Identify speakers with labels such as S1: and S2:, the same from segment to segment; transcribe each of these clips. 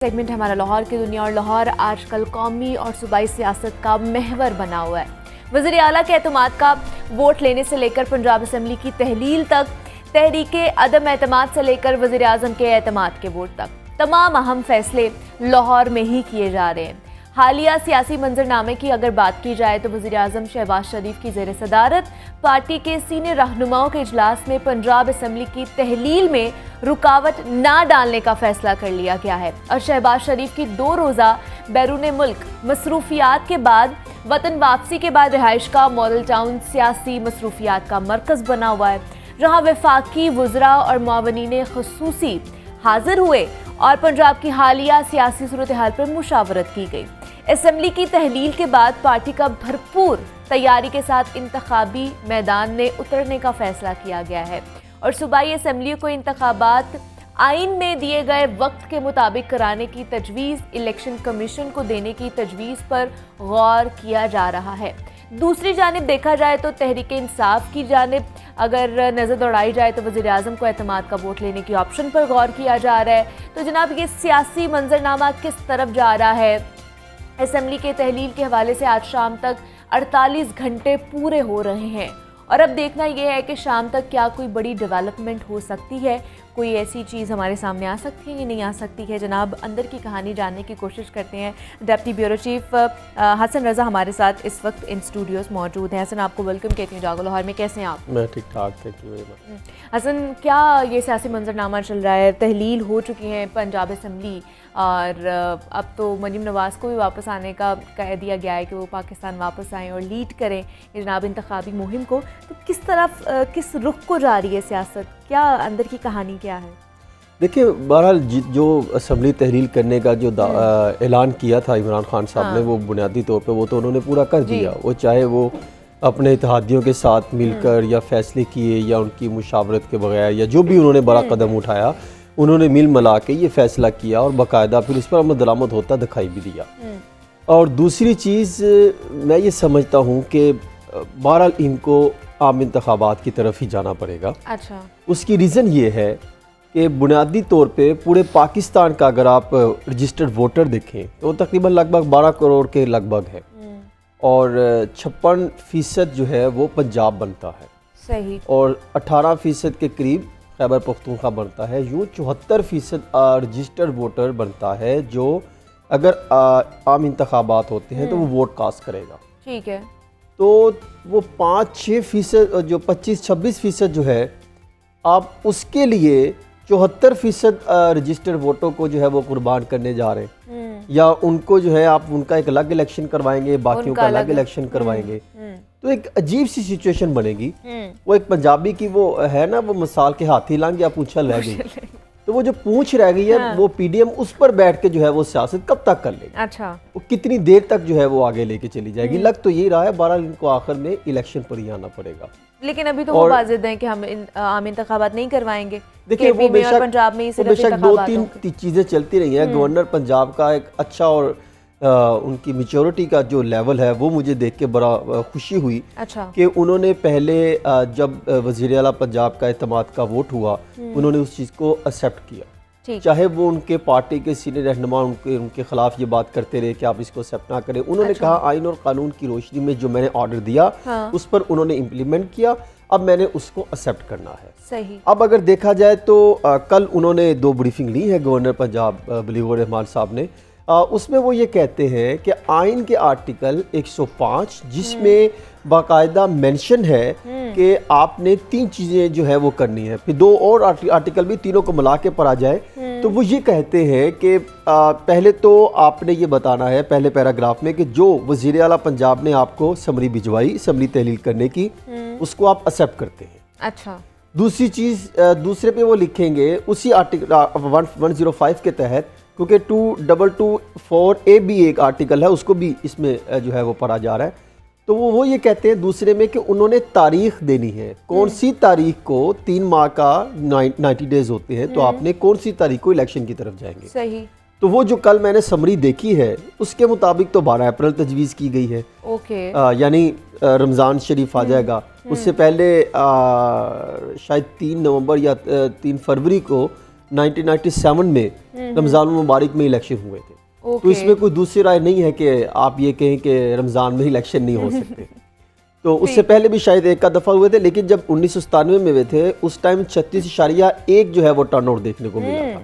S1: Segment हमारा लाहौर की दुनिया और लाहौर आजकल कौमी और सूबाई सियासत का महवर बना हुआ है। वज़ीर आला के एतमाद का वोट लेने से लेकर पंजाब असम्बली की तहलील तक, तहरीके अदम एतमाद से लेकर वज़ीर आज़म के एतमाद के वोट तक, तमाम अहम फैसले लाहौर में ही किए जा रहे हैं। हालिया सियासी मंजरनामे की अगर बात की जाए तो वज़ीर आज़म शहबाज शरीफ की ज़ेर सदारत पार्टी के सीनियर रहनुमाओं के इजलास में पंजाब असम्बली की तहलील में रुकावट ना डालने का फैसला कर लिया गया है और शहबाज शरीफ की 2 रोज़ा बैरून मुल्क मसरूफियात के बाद वतन वापसी के बाद रिहाइश का मॉडल टाउन सियासी मसरूफियात का मरकज़ बना हुआ है, जहाँ वफाकी वज़रा और मुआवनीन ख़ुसूसी हाजिर हुए और पंजाब की हालिया सियासी सूरत हाल पर मुशावरत की गई। असम्बली की तहलील के बाद पार्टी का भरपूर तैयारी के साथ इंतखाबी मैदान में उतरने का फैसला किया गया है और सूबाई असम्बली को इंतखाबात आइन में दिए गए वक्त के मुताबिक कराने की तजवीज़ इलेक्शन कमीशन को देने की तजवीज़ पर गौर किया जा रहा है। दूसरी जानिब देखा जाए तो तहरीक इंसाफ की जानिब अगर नज़र दौड़ाई जाए तो वज़ीर आज़म को एतमाद का वोट लेने की ऑप्शन पर गौर किया जा रहा है। तो जनाब, ये सियासी मंजरनामा किस तरफ जा रहा है? असम्बली के तहलील के हवाले से आज शाम तक 48 घंटे पूरे हो रहे हैं और अब देखना यह है कि शाम तक क्या कोई बड़ी डेवलपमेंट हो सकती है, कोई ऐसी चीज़ हमारे सामने आ सकती है या नहीं आ सकती है। जनाब, अंदर की कहानी जानने की कोशिश करते हैं। डेप्टी ब्यूरो चीफ हसन रज़ा हमारे साथ इस वक्त इन स्टूडियोज़ मौजूद हैं। हसन, आपको वेलकम कहती हूँ जागो लाहौर में। कैसे हैं आप?
S2: मैं ठीक ठाक, thank you very much.
S1: Hasan, क्या ये सियासी मंजरनामा चल रहा है? तहलील हो चुकी है पंजाब असम्बली और अब तो मरीम नवाज़ को भी वापस आने का कह दिया गया है कि वो पाकिस्तान वापस आएँ और लीड करें जनाब इंतखाबी मुहिम को। तो किस तरफ किस रुख को जा रही है सियासत? क्या अंदर की कहानी क्या है?
S2: देखिए, बहरहाल जो असम्बली तहलील करने का जो ऐलान किया था इमरान खान साहब ने, वो बुनियादी तौर पे वो तो उन्होंने पूरा कर दिया। वो चाहे वो अपने इत्तेहादियों के साथ मिलकर या फैसले किए या उनकी मुशावरत के बगैर या जो भी उन्होंने बड़ा कदम उठाया, उन्होंने मिल मिला के ये फैसला किया और बाकायदा फिर उस पर अमल दरामद होता दिखाई भी दिया। और दूसरी चीज़ मैं ये समझता हूँ कि बहरहाल इनको आम इंतखाबात की तरफ ही जाना पड़ेगा।
S1: अच्छा, उसकी
S2: रीज़न ये है कि बुनियादी तौर पे पूरे पाकिस्तान का अगर आप रजिस्टर्ड वोटर देखें तो तकरीबन लगभग 12 करोड़ के लगभग है और 56% जो है वो पंजाब बनता है।
S1: सही। और
S2: 18% के करीब खैबर पख्तूनख्वा बनता है। यूँ 74% रजिस्टर्ड वोटर बनता है जो अगर आम इंतखाबात होते हैं तो वो वोट कास्ट करेगा।
S1: ठीक है।
S2: तो वो 5-6% जो 25-26% जो है, आप उसके लिए 74% रजिस्टर्ड वोटों को जो है वो कुर्बान करने जा रहे हैं या उनको जो है आप उनका एक अलग इलेक्शन करवाएंगे, बाकियों का अलग इलेक्शन करवाएंगे। तो एक अजीब सी सिचुएशन बनेगी। वो एक पंजाबी की वो है ना, वो मिसाल के हाथी लांग या पूंछ रह गई, तो वो जो पूंछ रह गई है वो पीडीएम उस पर बैठ के जो है वो सियासत कब तक कर लेगी।
S1: अच्छा,
S2: वो कितनी देर तक जो है वो आगे लेके चली जाएगी। लग तो यही रहा है, बहरहाल इनको आखिर में इलेक्शन पर ही आना पड़ेगा।
S1: लेकिन अभी तो वो वाजिद हैं कि हम आम इंतखाबात नहीं करवाएंगे।
S2: देखिए, वो बेशक
S1: पंजाब में ही
S2: बेशक 2-3 चीज़ें चलती रही हैं। गवर्नर पंजाब का एक अच्छा और उनकी मेच्योरिटी का जो लेवल है वो मुझे देख के बड़ा खुशी हुई।
S1: अच्छा।
S2: कि उन्होंने पहले जब वज़ीर आला पंजाब का एतमाद का वोट हुआ, उन्होंने उस चीज़ को एक्सेप्ट किया, चाहे वो उनके पार्टी के सीनियर रहनुमा उनके खिलाफ ये बात करते रहे कि आप इसको एक्सेप्ट ना करें। उन्होंने कहा आइन और कानून की रोशनी में जो मैंने ऑर्डर दिया उस पर उन्होंने इम्प्लीमेंट किया, अब मैंने उसको एक्सेप्ट करना है।
S1: सही।
S2: अब अगर देखा जाए तो कल उन्होंने 2 ब्रीफिंग ली है गवर्नर पंजाब बलीगुर रहमान साहब ने। उसमें वो ये कहते हैं कि आइन के आर्टिकल 105 जिसमें बाकायदा मेंशन है कि आपने 3 चीज़ें जो है वो करनी है, फिर 2 और आर्टिकल भी तीनों को मिला के पढ़ा जाए तो वो ये कहते हैं कि पहले तो आपने ये बताना है पहले पैराग्राफ में कि जो वज़ीर आला पंजाब ने आपको समरी भिजवाई असम्बली तहलील करने की, उसको आप एक्सेप्ट करते हैं।
S1: अच्छा। दूसरी
S2: चीज़ दूसरे पे वो लिखेंगे उसी आर्टिकल 105 के तहत, क्योंकि 2224A भी एक आर्टिकल है, उसको भी इसमें जो है वो पढ़ा जा रहा है। तो वो ये कहते हैं दूसरे में कि उन्होंने तारीख देनी है, कौन सी तारीख को 3 माह का 90 डेज होते हैं, तो आपने कौन सी तारीख को इलेक्शन की तरफ जाएंगे।
S1: सही।
S2: तो वो जो कल मैंने समरी देखी है उसके मुताबिक तो 12 अप्रैल तजवीज़ की गई है।
S1: ओके।
S2: यानी रमज़ान शरीफ आ जाएगा, उससे पहले शायद 3 नवंबर या 3 फरवरी को 1997 में रमज़ान मुबारक में इलेक्शन हुए थे।
S1: ओके।
S2: तो इसमें कोई दूसरी राय नहीं है कि आप ये कहें कि रमज़ान में इलेक्शन नहीं हो सकते। तो उससे पहले भी शायद एक का दफ़ा हुए थे, लेकिन जब 1997 में हुए थे उस टाइम 36.1 जो है वो टर्नआउट देखने को मिला था।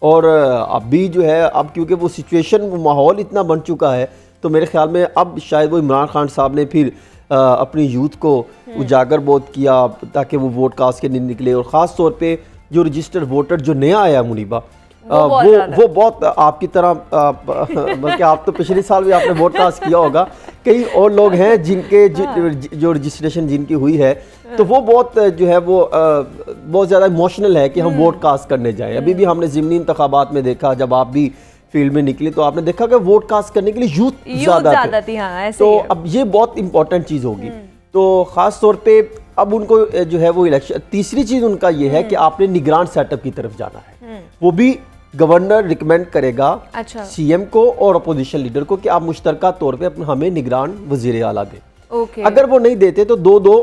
S2: और अभी जो है अब क्योंकि वो सिचुएशन, वो माहौल इतना बन चुका है, तो मेरे ख्याल में अब शायद वो इमरान खान साहब ने फिर अपनी यूथ को उजागर बहुत किया ताकि वो वोट कास्ट के नहीं निकले। और ख़ास तौर पे जो रजिस्टर्ड वोटर जो नया आया मुनीबा, वो बहुत आपकी तरह, बल्कि आप तो पिछले साल भी आपने वोट कास्ट किया होगा, कई और लोग हैं जिनके जो रजिस्ट्रेशन जिनकी हुई है, तो वो बहुत जो है वो बहुत ज़्यादा इमोशनल है कि हम वोट कास्ट करने जाएं। अभी भी हमने ज़िमनी इंतखाबात में देखा, जब आप भी फील्ड में निकले तो आपने देखा कि वोट कास्ट करने के लिए यूथ ज़्यादा थी।
S1: हाँ, ऐसे
S2: तो अब ये बहुत इंपॉर्टेंट चीज़ होगी। तो ख़ास तौर पे अब उनको जो है वो इलेक्शन, तीसरी चीज़ उनका ये है कि आपने निगरान सेटअप की तरफ जाना है। वो भी गवर्नर रिकमेंड करेगा सीएम को और अपोजिशन लीडर को कि आप मुश्तरका तौर पे हमें निगरान वजीर आला दें। अगर वो नहीं देते तो दो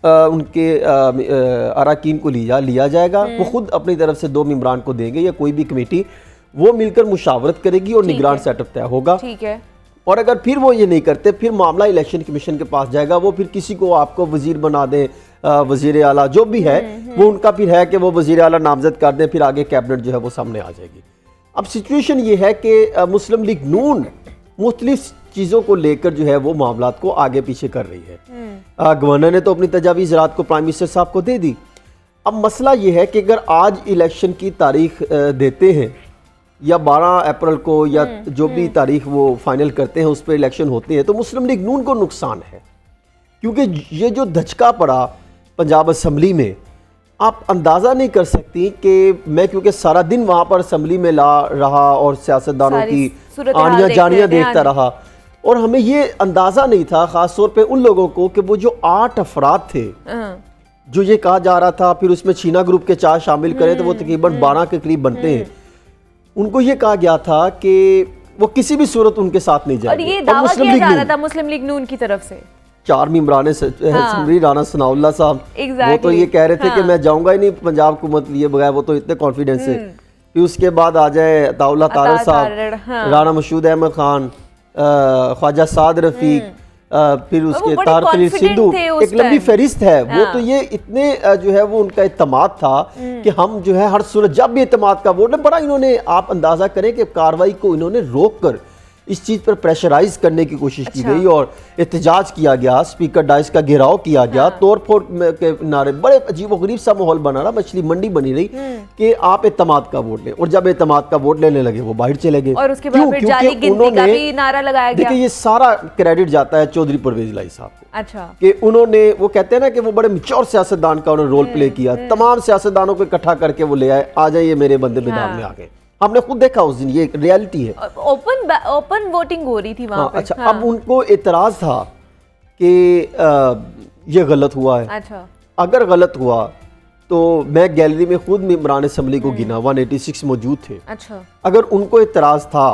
S2: उनके अराकीन को लिया जाएगा। वो खुद अपनी तरफ से 2 मेंबरान को देंगे या कोई भी कमेटी, वो मिलकर मुशावरत करेगी और निगरान सेटअप तय होगा।
S1: ठीक है।
S2: और अगर फिर वो ये नहीं करते, फिर मामला इलेक्शन कमीशन के पास जाएगा। वो फिर किसी को आपको वजीर बना दें, वजीर आला जो भी है, वो उनका फिर है कि वो वजीर आला नामजद कर दें, फिर आगे कैबिनेट जो है वो सामने आ जाएगी। अब सिचुएशन ये है कि मुस्लिम लीग नून मुख्तलिफ चीज़ों को लेकर जो है वो मामलात को आगे पीछे कर रही है। गवर्नर ने तो अपनी तजावीज़ रात को प्राइम मिनिस्टर साहब को दे दी। अब मसला ये है कि अगर आज इलेक्शन की तारीख देते हैं या 12 अप्रैल को या जो भी तारीख वो फाइनल करते हैं उस पर इलेक्शन होते हैं, तो मुस्लिम लीग नून को नुकसान है। क्योंकि ये जो धचका पड़ा पंजाब असम्बली में, आप अंदाज़ा नहीं कर सकती कि मैं क्योंकि सारा दिन वहाँ पर असम्बली में रहा और सियासतदानों की आनियाँ जानियाँ देखता रहा, और हमें ये अंदाज़ा नहीं था ख़ास तौर पे उन लोगों को कि वो जो 8 अफराद थे जो ये कहा जा रहा था, फिर उसमें चीना ग्रुप के 4 शामिल करें तो वो तकरीबन 12 के करीब बनते हैं। उनको ये कहा गया था कि वो किसी भी सूरत उनके साथ नहीं जाएंगे।
S1: और ये दावा किया जा रहा था मुस्लिम लीग नून की तरफ से।
S2: 4 मेंबरान असम्बली, राना सनाउल्लाह साहब, वो तो ये कह रहे थे कि मैं जाऊंगा ही नहीं पंजाब हुकूमत लिए बगैर, वो तो इतने कॉन्फिडेंस है। फिर उसके बाद आ जाए अताउल्लाह तारड़ साहब, राना मशहूद अहमद खान, ख्वाजा साद रफीक, फिर उसके तारफरीर सिद्धू, एक लंबी फहरिस्त है। वो तो ये इतने जो है वो उनका इत्तेमाद था कि हम जो है हर सूरत, जब भी इत्तेमाद का वोट बड़ा, इन्होंने आप अंदाजा करें कि कार्रवाई को इन्होंने रोक कर इस चीज़ पर प्रेशराइज करने की कोशिश की गई और एहतजाज किया गया, स्पीकर डाइस का घेराव किया गया, तोड़ फोड़ के नारे, बड़े अजीबोगरीब सा माहौल बना रहा, मछली मंडी बनी रही कि आप एतमाद का वोट लें। और जब एतमाद का वोट लेने लगे वो बाहर चले गए।
S1: और उसके बाद फिर जाली गिनती का भी नारा लगाया गया।
S2: देखिए ये सारा क्रेडिट जाता है चौधरी परवेज लाई साहब को।
S1: अच्छा।
S2: कि उन्होंने, वो कहते हैं ना कि वो बड़े मैच्योर सियासतदान का उन्होंने रोल प्ले किया, तमाम सियासतदानों को इकट्ठा करके वो ले आए, आ जाइए मेरे बंदे मैदान में आ गए। हमने खुद देखा उस दिन, ये रियलिटी है।
S1: ओपन वोटिंग हो रही थी वहाँ पे।
S2: अच्छा। अब उनको एतराज था कि ये गलत हुआ है।
S1: अच्छा।
S2: अगर गलत हुआ तो मैं गैलरी में खुद मेंबरान असम्बली को गिना, 186 मौजूद थे।
S1: अच्छा।
S2: अगर उनको एतराज था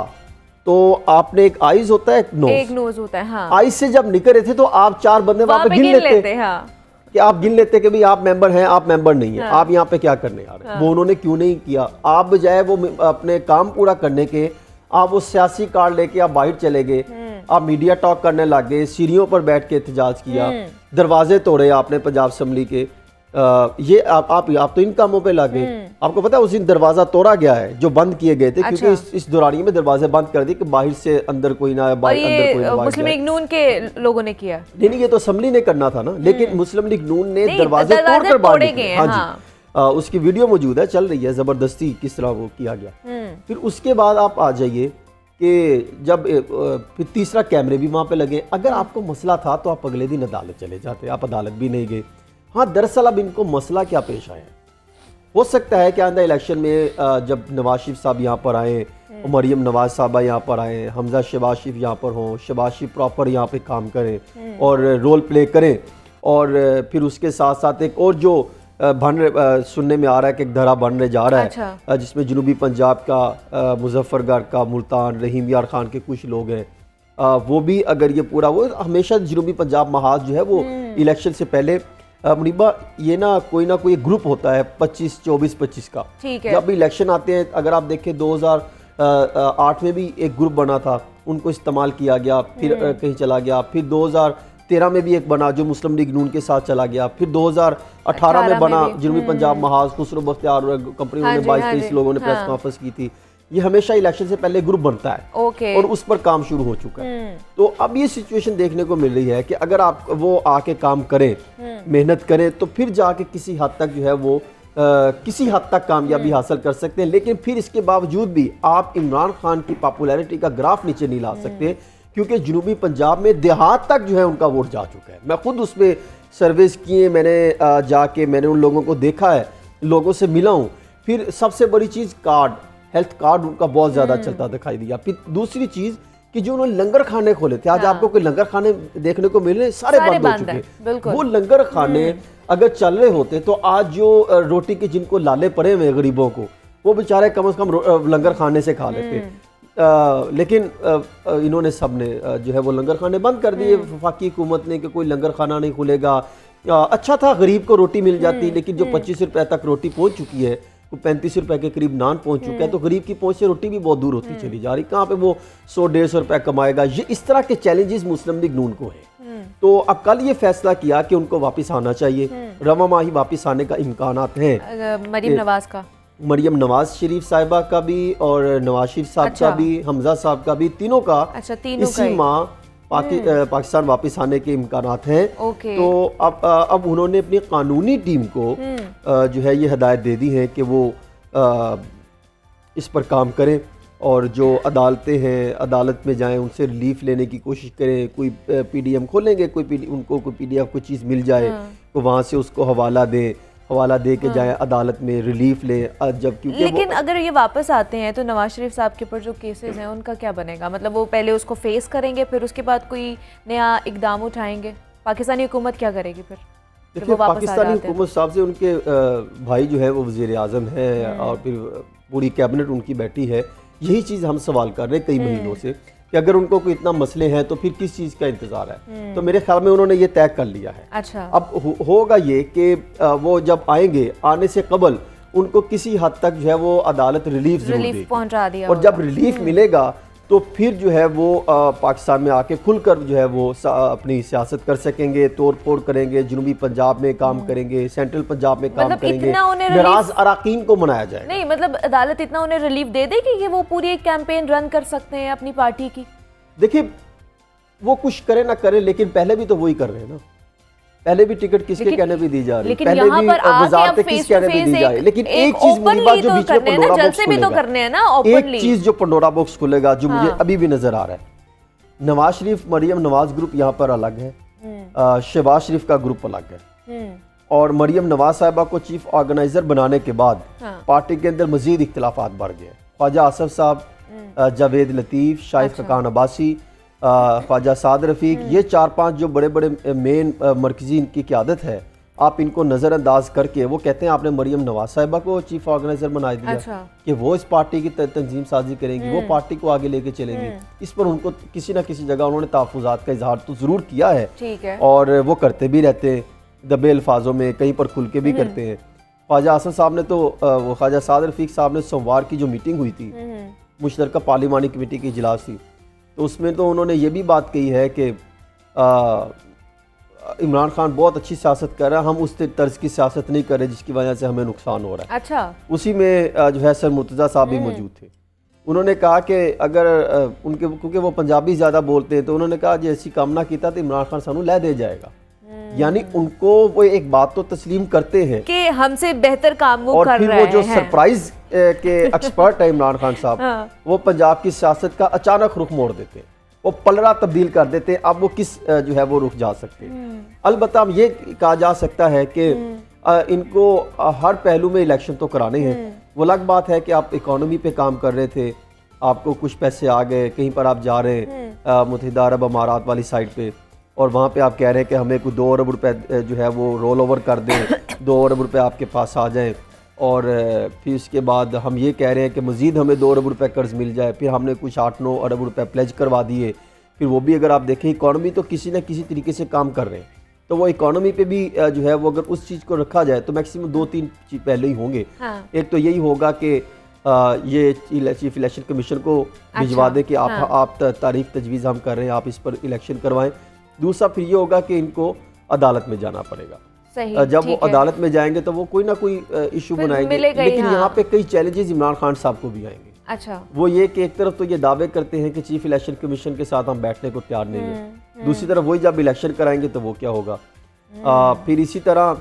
S2: तो आपने एक आइज होता है,
S1: एक नोज होता है। हाँ।
S2: आइज से जब निकल रहे थे तो आप 4 बंदे वहाँ पे गिन लेते।
S1: हाँ।
S2: कि आप गिन लेते कि भाई आप मेंबर हैं, आप मेंबर नहीं है, आप यहाँ पे क्या करने आ रहे हैं। वो उन्होंने क्यों नहीं किया। आप बजाय वो अपने काम पूरा करने के, आप वो सियासी कार्ड लेके आप बाहर चले गए, आप मीडिया टॉक करने लग गए, सीढ़ियों पर बैठ के एहतजाज किया, दरवाजे तोड़े आपने पंजाब असम्बली के। ये आप तो इन कामों पे लग गए। आपको पता है उस दिन दरवाजा तोड़ा गया है जो बंद किए गए थे। अच्छा। क्योंकि इस दौरानिये में दरवाजे बंद कर दिए कि बाहर से अंदर कोई ना आए, बाहर अंदर कोई ना आए।
S1: मुस्लिम लीग नून के लोगों ने किया।
S2: नहीं, ये तो असम्बली ने करना था ना, लेकिन मुस्लिम लीग नून ने दरवाजे तोड़कर बाहर निकले। हाँ जी, उसकी वीडियो मौजूद है, चल रही है, जबरदस्ती किस तरह वो किया गया। फिर उसके बाद आप आ जाइए कि जब फिर तीसरा कैमरे भी वहाँ पे लगे। अगर आपको मसला था तो आप अगले दिन अदालत चले जाते, आप अदालत भी नहीं गए। हाँ, दरअसल अब इनको मसला क्या पेश आया, हो सकता है कि आंदा इलेक्शन में जब नवाज शरीफ साहब यहाँ पर आए, मरियम नवाज साहबा यहाँ पर आए, हमजा शहबाज शरीफ यहाँ पर हों, शहबाज शरीफ प्रॉपर यहाँ पे काम करें और रोल प्ले करें। और फिर उसके साथ साथ एक और जो सुनने में आ रहा है कि एक धरा बनने जा रहा है। अच्छा। जिसमें जनूबी पंजाब का, मुजफ्फरगढ़ का, मुल्तान, रहीम यार खान के कुछ लोग हैं, वो भी अगर ये पूरा, वो हमेशा जनूबी पंजाब महाज जो है वो इलेक्शन से पहले मुनीबा, ये ना कोई ग्रुप होता है 25 का।
S1: ठीक है।
S2: जब भी इलेक्शन आते हैं, अगर आप देखें 2008 में भी एक ग्रुप बना था, उनको इस्तेमाल किया गया, फिर कहीं चला गया, फिर 2013 में भी एक बना जो मुस्लिम लीग नून के साथ चला गया, फिर 2018 में बना जनूबी पंजाब महाज खुसरो बख्तियार कंपनी, उन्होंने 22-23 लोगों ने प्रेस कॉन्फ्रेंस की थी। ये हमेशा इलेक्शन से पहले ग्रुप बनता है और उस पर काम शुरू हो चुका है। तो अब ये सिचुएशन देखने को मिल रही है कि अगर आप वो आके काम करें, मेहनत करें, तो फिर जाके किसी हद तक जो है वो किसी हद तक कामयाबी हासिल कर सकते हैं। लेकिन फिर इसके बावजूद भी आप इमरान खान की पॉपुलैरिटी का ग्राफ नीचे नहीं ला सकते, क्योंकि जनूबी पंजाब में देहात तक जो है उनका वोट जा चुका है। मैं खुद उसमें सर्वेस किए, मैंने मैंने उन लोगों को देखा है, लोगों से मिला हूँ। फिर सबसे बड़ी चीज़ हेल्थ कार्ड उनका बहुत ज़्यादा चलता दिखाई दिया। फिर दूसरी चीज़ कि जो उन्होंने लंगर खाने खोले थे, आज आपको कोई लंगर खाने देखने को मिल रहे, सारे बंद हो चुके। वो लंगर खाने अगर चल रहे होते तो आज जो रोटी के जिनको लाले पड़े हुए गरीबों को, वो बेचारे कम से कम लंगर खाने से खा लेते। लेकिन इन्होंने सब ने जो है वो लंगर खाने बंद कर दिए, वफाकी हुकूमत ने, कि कोई लंगर खाना नहीं खुलेगा। अच्छा था गरीब को रोटी मिल जाती, लेकिन जो 25 रुपए तक रोटी पहुंच चुकी है, वो 35 रुपए के करीब नान पहुंच चुका है, तो गरीब की पहुंच से रोटी भी बहुत दूर होती चली जा रही। कहाँ पे वो 100-150 रुपए कमाएगा? ये इस तरह के चैलेंजेस मुस्लिम लीग नून को है। तो अब कल ये फैसला किया कि उनको वापस आना चाहिए, रवा माही वापस आने का इम्कानात हैं। मरियम नवाज शरीफ साहिबा का भी और नवाज शरीफ साहब का भी, हमजा साहब का भी, तीनों का इसी माह पाकिस्तान वापस आने के इम्कानात हैं। तो अब उन्होंने अपनी कानूनी टीम को जो है ये हिदायत दे दी है कि वो इस पर काम करें और जो अदालतें हैं अदालत में जाएं, उनसे रिलीफ लेने की कोशिश करें। कोई पीडीएम खोलेंगे, उनको कोई पीडीएफ कोई चीज़ मिल जाए तो वहाँ से उसको हवाला दे के जाए, अदालत में रिलीफ लें। जब क्योंकि
S1: लेकिन अगर ये वापस आते हैं तो नवाज शरीफ साहब के ऊपर जो केसेस हैं उनका क्या बनेगा? मतलब वो पहले उसको फेस करेंगे, फिर उसके बाद कोई नया इकदाम उठाएंगे? पाकिस्तानी हुकूमत क्या करेगी फिर?
S2: देखिए, पाकिस्तानी हुकूमत साहब से उनके भाई जो है वो वज़ीर आज़म है और फिर पूरी कैबिनेट उनकी बैठी है। यही चीज़ हम सवाल कर रहे हैं कई महीनों से कि अगर उनको कोई इतना मसले हैं तो फिर किस चीज़ का इंतज़ार है। तो मेरे ख्याल में उन्होंने ये तय कर लिया है।
S1: अच्छा।
S2: अब होगा ये कि वो जब आएंगे, आने से कबल उनको किसी हद तक जो है वो अदालत रिलीफ
S1: पहुंचा दिया,
S2: और जब रिलीफ मिलेगा तो फिर जो है वो पाकिस्तान में आके खुलकर जो है वो अपनी सियासत कर सकेंगे, तोड़ फोड़ करेंगे, जनूबी पंजाब में काम करेंगे, सेंट्रल पंजाब में काम करेंगे, नाराज अराकीन को मनाया जाएगा।
S1: नहीं मतलब अदालत इतना उन्हें रिलीफ दे देगी कि वो पूरी एक कैंपेन रन कर सकते हैं अपनी पार्टी की?
S2: देखिए, वो कुछ करे ना करे, लेकिन पहले भी तो वही कर रहे हैं ना। पहले भी टिकट किसके कहने पे दी जा रही है, पहले भी वजारत किस कहने पे दी जा रही है। लेकिन एक चीज मुनीबा जो बीच में पंडोरा बॉक्स खुलेगा, एक चीज जो पंडोरा बॉक्स खुलेगा जो मुझे अभी भी नजर आ रहा है, नवाज शरीफ मरियम नवाज ग्रुप यहाँ पर अलग है, शहबाज शरीफ का ग्रुप अलग है, और मरियम नवाज साहिबा को चीफ ऑर्गेनाइजर बनाने के बाद पार्टी के अंदर मजीद इख्तिलाफात बढ़ गए। ख्वाजा आसफ साहब, जावेद लतीफ, शाहिद खकान अब्बासी, ख्वाजा साद रफ़ीक, ये 4-5 जो बड़े बड़े मेन मरकजी इनकी क़यादत है, आप इनको नज़रअंदाज करके, वो कहते हैं आपने मरियम नवाज साहिबा को चीफ ऑर्गेनाइजर बना दिया। अच्छा। कि वो इस पार्टी की तंजीम साजी करेंगी, वो पार्टी को आगे लेके चलेंगी। इस पर उनको किसी ना किसी जगह उन्होंने तहफ़्फ़ुज़ात का इजहार तो ज़रूर किया है,
S1: ठीक है, और
S2: वो करते भी रहते हैं दबे अल्फाजों में, कहीं पर खुल के भी करते हैं। ख्वाजा आसफ साहब ने तो वो ख्वाजा साद रफ़ीक साहब ने सोमवार की जो मीटिंग हुई थी, मुश्तरका पार्लिमानी कमेटी की इजलास थी, तो उसमें तो उन्होंने ये भी बात कही है कि इमरान खान बहुत अच्छी सियासत कर रहा है, हम उस तर्ज की सियासत नहीं कर रहे जिसकी वजह से हमें नुकसान हो रहा है।
S1: अच्छा।
S2: उसी में जो है सर मुर्तज़ा साहब भी मौजूद थे। उन्होंने कहा कि अगर उनके, क्योंकि वो पंजाबी ज़्यादा बोलते हैं, तो उन्होंने कहा जैसी कामना किया तो इमरान खान सानू लै दे जाएगा। यानी उनको वो एक बात तो तस्लीम करते हैं
S1: कि हमसे बेहतर काम वो कर रहे हैं।
S2: और फिर वो जो सरप्राइज के एक्सपर्ट है इमरान खान साहब, वो पंजाब की सियासत का अचानक रुख मोड़ देते हैं, वो पलड़ा तब्दील कर देते हैं। अब वो किस जो है वो रुख जा सकते हैं। अलबत्ता ये कहा जा सकता है कि इनको हर पहलू में इलेक्शन तो कराने हैं। वो अलग बात है कि आप इकोनॉमी पे काम कर रहे थे, आपको कुछ पैसे आ गए, कहीं पर आप जा रहे हैं मुत्तहिदा अरब अमारात वाली साइड पे, और वहाँ पे आप कह रहे हैं कि हमें कोई 2 अरब रुपए जो है वो रोल ओवर कर दें, 2 अरब रुपए आपके पास आ जाएं, और फिर उसके बाद हम ये कह रहे हैं कि मज़ीद हमें 2 अरब रुपए कर्ज मिल जाए, फिर हमने कुछ 8-9 अरब रुपए प्लेज करवा दिए। फिर वो भी अगर आप देखें, इकॉनमी तो किसी न किसी तरीके से काम कर रहे हैं, तो वो इकोनॉमी पे भी जो है वो अगर उस चीज़ को रखा जाए तो मैक्सिमम 2-3 चीज़ पहले ही होंगे।
S1: हाँ।
S2: एक तो यही होगा कि ये चीफ इलेक्शन कमीशन को भिजवा दें कि आप तारीख तजवीज़ हम कर रहे हैं, आप इस पर इलेक्शन करवाएं। दूसरा फिर ये होगा कि इनको अदालत में जाना पड़ेगा। जब वो अदालत में जाएंगे तो वो कोई ना कोई इशू बनाएंगे, लेकिन यहाँ पे कई चैलेंजेस इमरान खान साहब को भी आएंगे।
S1: अच्छा,
S2: वो ये कि एक तरफ तो ये दावे करते हैं कि चीफ इलेक्शन कमीशन के साथ हम बैठने को तैयार नहीं है, दूसरी तरफ वही जब इलेक्शन कराएंगे तो वो क्या होगा। फिर इसी तरह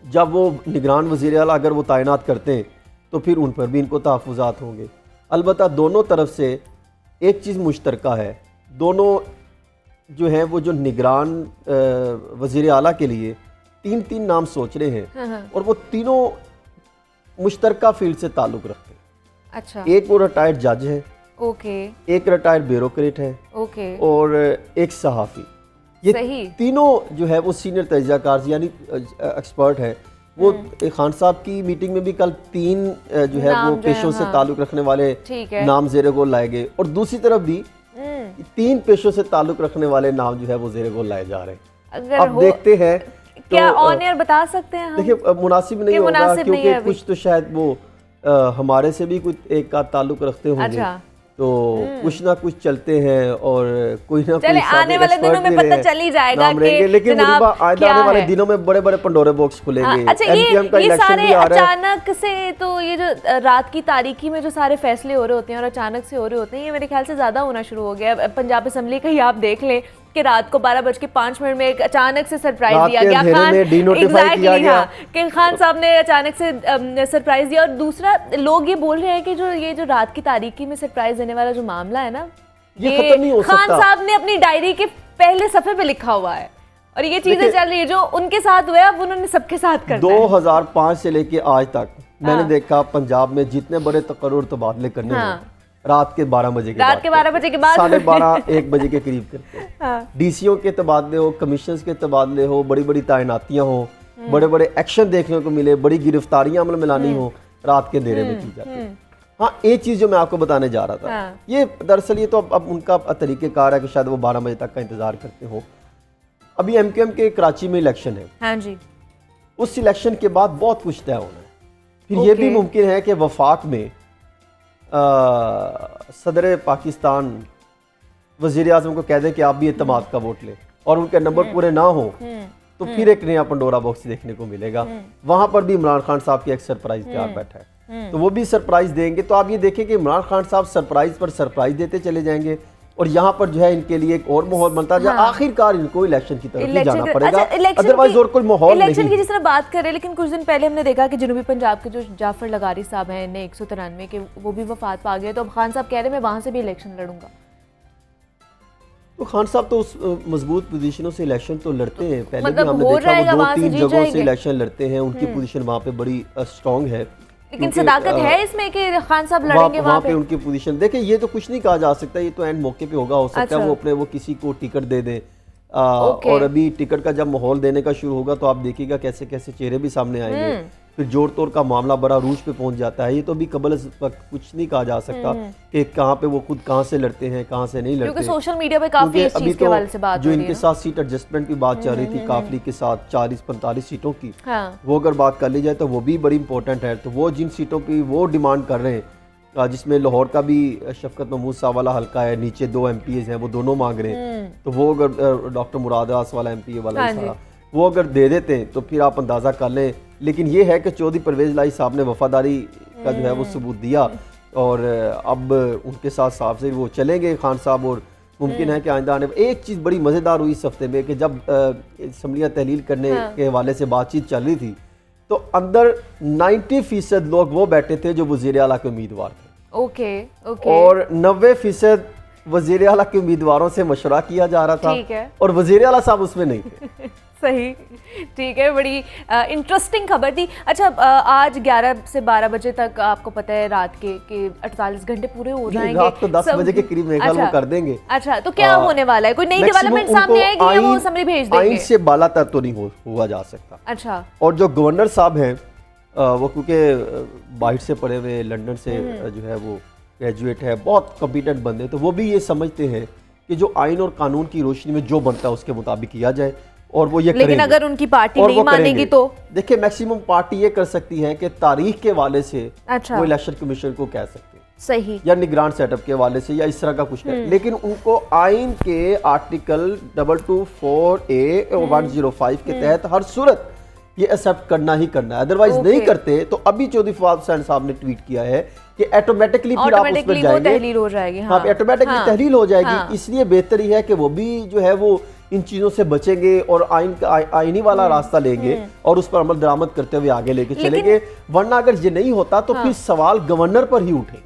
S2: जब वो निगरान वज़ीर आला अगर वो तैनात करते हैं तो फिर उन पर भी इनको तहफ़्फ़ुज़ात होंगे। अलबत्ता दोनों तरफ से एक चीज़ मुश्तरका है, दोनों जो हैं वो जो निगरान वज़ीर आला के लिए 3 नाम सोच रहे हैं और वो तीनों मुश्तरका फील्ड से ताल्लुक़ रखते हैं।
S1: अच्छा,
S2: एक वो रिटायर्ड जज है,
S1: ओके,
S2: एक रिटायर्ड ब्यूरोक्रेट है,
S1: ओके,
S2: और एक सहाफ़ी। ये
S1: सही।
S2: तीनों जो है वो सीनियर तजज़ियाकार यानी एक्सपर्ट है। वो खान साहब की मीटिंग में भी कल 3 जो है वो पेशों से ताल्लुक़ रखने वाले नाम ज़ेरे गोल लाए गए और दूसरी तरफ भी 3 पेशों से ताल्लुक़ रखने वाले नाम जो है वो ज़ेरे गोल लाए जा रहे हैं। अब देखते हैं
S1: क्या ऑन एयर बता सकते हैं हम?
S2: देखिए मुनासिब नहीं होगा क्योंकि कुछ तो शायद वो हमारे से भी कुछ एक का ताल्लुक रखते होंगे। अच्छा। तो कुछ ना कुछ चलते हैं और कोई ना कोई
S1: आने वाले दिनों में पता चल ही जाएगा कि
S2: लेकिन आने वाले दिनों में बड़े बड़े पंडोरे बॉक्स खुलेंगे।
S1: अच्छा, ये सारे अचानक से तो ये जो रात की तारीकी में जो सारे फैसले हो रहे होते हैं और अचानक से हो रहे होते हैं, ये मेरे ख्याल से ज्यादा होना शुरू हो गया। पंजाब असेंबली का ही आप देख लें कि रात को 12:05 में एक अचानक से सरप्राइज दिया गया कि खान साहब ने अचानक से सरप्राइज दिया। और दूसरा लोग ये बोल रहे हैं कि जो रात की तारीकी में सरप्राइज देने वाला जो मामला है ना,
S2: ये खत्म नहीं हो सकता।
S1: खान साहब ने अपनी डायरी के पहले सफ़े पे लिखा हुआ है और ये चीजें चल रही है जो उनके साथ हुआ अब उन्होंने सबके साथ कर
S2: 2005 से लेके आज तक मैंने देखा पंजाब में जितने बड़े तकर्रुर तबादले करने हैं रात के 12 बजे के बाद 12:30-1 बजे के करीब करते हैं। डीसीओ के तबादले हो, कमिश्नर्स के तबादले हो, बड़ी बड़ी तैनातियां हो, बड़े बड़े एक्शन देखने को मिले, बड़ी गिरफ्तारियां अमल में लानी हो, रात के अंधेरे में की जाती है। हाँ, एक चीज़ जो मैं आपको बताने जा रहा था, ये दरअसल ये तो अब उनका तरीक़ेकार है कि शायद वो 12 बजे तक का इंतज़ार करते हो। अभी एमक्यूएम के कराची में इलेक्शन है।
S1: हाँ जी।
S2: उस इलेक्शन के बाद बहुत कुछ तय होना है। फिर ये भी मुमकिन है कि वफाक में सदर पाकिस्तान वज़ीर आज़म को कह दें कि आप भी एतमाद का वोट लें और उनके नंबर पूरे ना हो तो फिर एक नया पंडोरा बॉक्स देखने को मिलेगा। वहां पर भी इमरान खान साहब की एक सरप्राइज तैयार बैठा है, तो वो भी सरप्राइज देंगे। तो आप ये देखें कि इमरान खान साहब सरप्राइज पर सरप्राइज देते चले जाएंगे और यहाँ पर जो है इनके लिए एक और माहौल बनता है। आखिरकार इनको इलेक्शन की तरफ ही जाना पड़ेगा, अदरवाइज और कोई माहौल नहीं।
S1: इलेक्शन की जिस तरह बात कर रहे हैं, लेकिन कुछ दिन पहले हमने देखा कि जनूबी पंजाब के जो जाफर लगारी साहब हैं, इन्हें 193 के वो भी वफात पा गए। तो अब खान साहब कह रहे हैं मैं वहां से भी इलेक्शन लड़ूंगा।
S2: तो खान साहब तो उस मजबूत पोजीशनों से इलेक्शन तो लड़ते हैं, पहले भी हमने देखा वो 2-3 जगहों से इलेक्शन लड़ते हैं। उनकी पोजीशन वहाँ पे बड़ी स्ट्रॉन्ग है,
S1: लेकिन सदाकत है इसमें कि खान साहब लड़ेंगे वहाँ पे।
S2: उनकी पोजीशन देखिए, ये तो कुछ नहीं कहा जा सकता, ये तो एंड मौके पे होगा। हो सकता है वो किसी को टिकट दे दें और अभी टिकट का जब माहौल देने का शुरू होगा तो आप देखिएगा कैसे कैसे चेहरे भी सामने आएंगे। फिर जोड़ तोड़ का मामला बड़ा रूज पे पहुंच जाता है। ये तो अभी कबल कुछ नहीं कहा जा सकता कि कहाँ पे वो खुद कहाँ से लड़ते हैं, कहाँ से नहीं लड़ते,
S1: क्योंकि सोशल मीडिया पे काफी इस चीज के हवाले से बात
S2: जो इनके साथ सीट एडजस्टमेंट की बात चल रही थी काफली के साथ 40-45 सीटों की, वो अगर बात कर ली जाए तो वो भी बड़ी इंपॉर्टेंट है। तो वो जिन सीटों की वो डिमांड कर रहे हैं, जिसमें लाहौर का भी शफकत महमूद साहब वाला हल्का है, नीचे 2 MPs हैं, वो दोनों मांग रहे हैं। तो वो अगर डॉक्टर मुराद अब्बास वाला MP वाला वो अगर दे देते हैं तो फिर आप अंदाज़ा कर लें। लेकिन ये है कि चौधरी परवेज़ लाई साहब ने वफादारी का जो है वो सबूत दिया और अब उनके साथ साहब से वो चलेंगे खान साहब। और मुमकिन है कि आइंदा आने एक चीज़ बड़ी मज़ेदार हुई इस हफ्ते में कि जब असम्बलियाँ तहलील करने के हवाले से बातचीत चल रही थी तो अंदर 90% लोग वो बैठे थे जो वज़ीर आला के उम्मीदवार थे। और 90% वज़ीर आला के उम्मीदवारों से मशवरा किया जा रहा था और वज़ीर आला साहब उसमें नहीं थे।
S1: सही, ठीक है, बड़ी इंटरेस्टिंग खबर थी। अच्छा, आज 11 से 12 बजे तक आपको पता है रात के 48 घंटे पूरे हो जाएंगे।
S2: रात को 10 बजे के करीब मेरे ख्याल वो कर देंगे।
S1: अच्छा, तो क्या होने वाला है? कोई नई डेवलपमेंट सामने आएगी या वो असम्बली भेज देंगे?
S2: आइन से बाला तर तो नहीं हुआ जा सकता।
S1: अच्छा,
S2: और जो गवर्नर साहब हैं वो क्योंकि बाहर से पढ़े हुए, लंदन से जो है वो ग्रेजुएट है, बहुत कॉम्पिटेंट बंदे, तो वो भी ये समझते हैं कि जो आइन और कानून की रोशनी में जो बनता है उसके मुताबिक किया जाए और वो ये
S1: लेकिन
S2: करेंगे।
S1: अगर उनकी पार्टी
S2: और
S1: नहीं
S2: वो
S1: मानेगी
S2: करेंगे।
S1: तो
S2: देखिए मैक्सिमम पार्टी ये कर सकती है कि तारीख के हवाले से
S1: अच्छा
S2: वो इलेक्शन कमीशन को कह सकते हैं
S1: सही
S2: या निगरान सेटअप के हवाले से या इस तरह का कुछ है, लेकिन उनको आइन के आर्टिकल 224A और 105 के तहत हर सूरत ये एक्सेप्ट करना ही करना है, अदरवाइज नहीं करते तो अभी चौधरी फवाद हुसैन साहब ने ट्वीट किया है कि ऑटोमेटिकली फिर आप उस पर
S1: वो
S2: जाएंगे,
S1: तहलील हो जाएगी।
S2: हाँ ऑटोमेटिकली तहलील हो जाएगी। इसलिए बेहतर ही है कि वो भी जो है वो इन चीजों से बचेंगे और आईनी वाला रास्ता लेंगे और उस पर अमल दरामद करते हुए आगे लेके चलेंगे, वरना अगर ये नहीं होता तो फिर सवाल गवर्नर पर ही उठेंगे।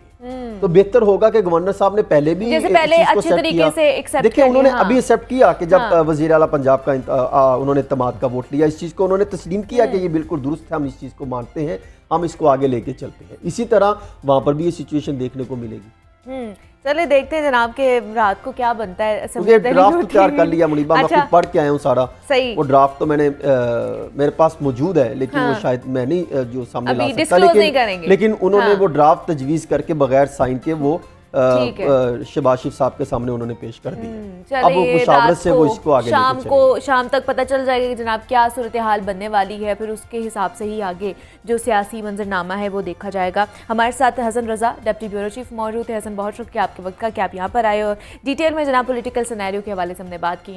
S2: तो बेहतर होगा कि गवर्नर साहब ने पहले भी
S1: जैसे पहले अच्छे तरीके से एक्सेप्ट
S2: देखिए उन्होंने अभी एक्सेप्ट किया कि जब वजीर आला पंजाब का उन्होंने इत्तेमाद का वोट लिया, इस चीज को उन्होंने तस्लीम किया कि ये बिल्कुल दुरुस्त है, हम इस चीज को मानते हैं, हम इसको आगे लेके चलते हैं। इसी तरह वहां पर भी ये सिचुएशन देखने को मिलेगी।
S1: चलिए देखते हैं जनाब के रात को क्या बनता है।
S2: ड्राफ्ट तो तैयार कर लिया मुनीबा, मैं खुद पढ़ के आया हूँ सारा।
S1: सही।
S2: वो ड्राफ्ट तो मैंने मेरे पास मौजूद है, लेकिन वो शायद मैं नहीं जो सामने ला सकता, लेकिन उन्होंने वो ड्राफ्ट तजवीज़ करके बगैर साइन के वो शहबाज शरीफ साहब के सामने उन्होंने पेश कर दी। अब वो मुशावरत से वो इसको आगे
S1: शाम तक पता चल जाएगा कि जनाब क्या सूरत हाल बनने वाली है, फिर उसके हिसाब से ही आगे जो सियासी मंजरनामा है वो देखा जाएगा। हमारे साथ Hasan Raza deputy bureau chief मौजूद है। हसन, बहुत शुक्रिया आपके वक्त का कि आप यहाँ पर आए और डिटेल में जनाब पॉलिटिकल सिनेरियो के हवाले से हमने बात की।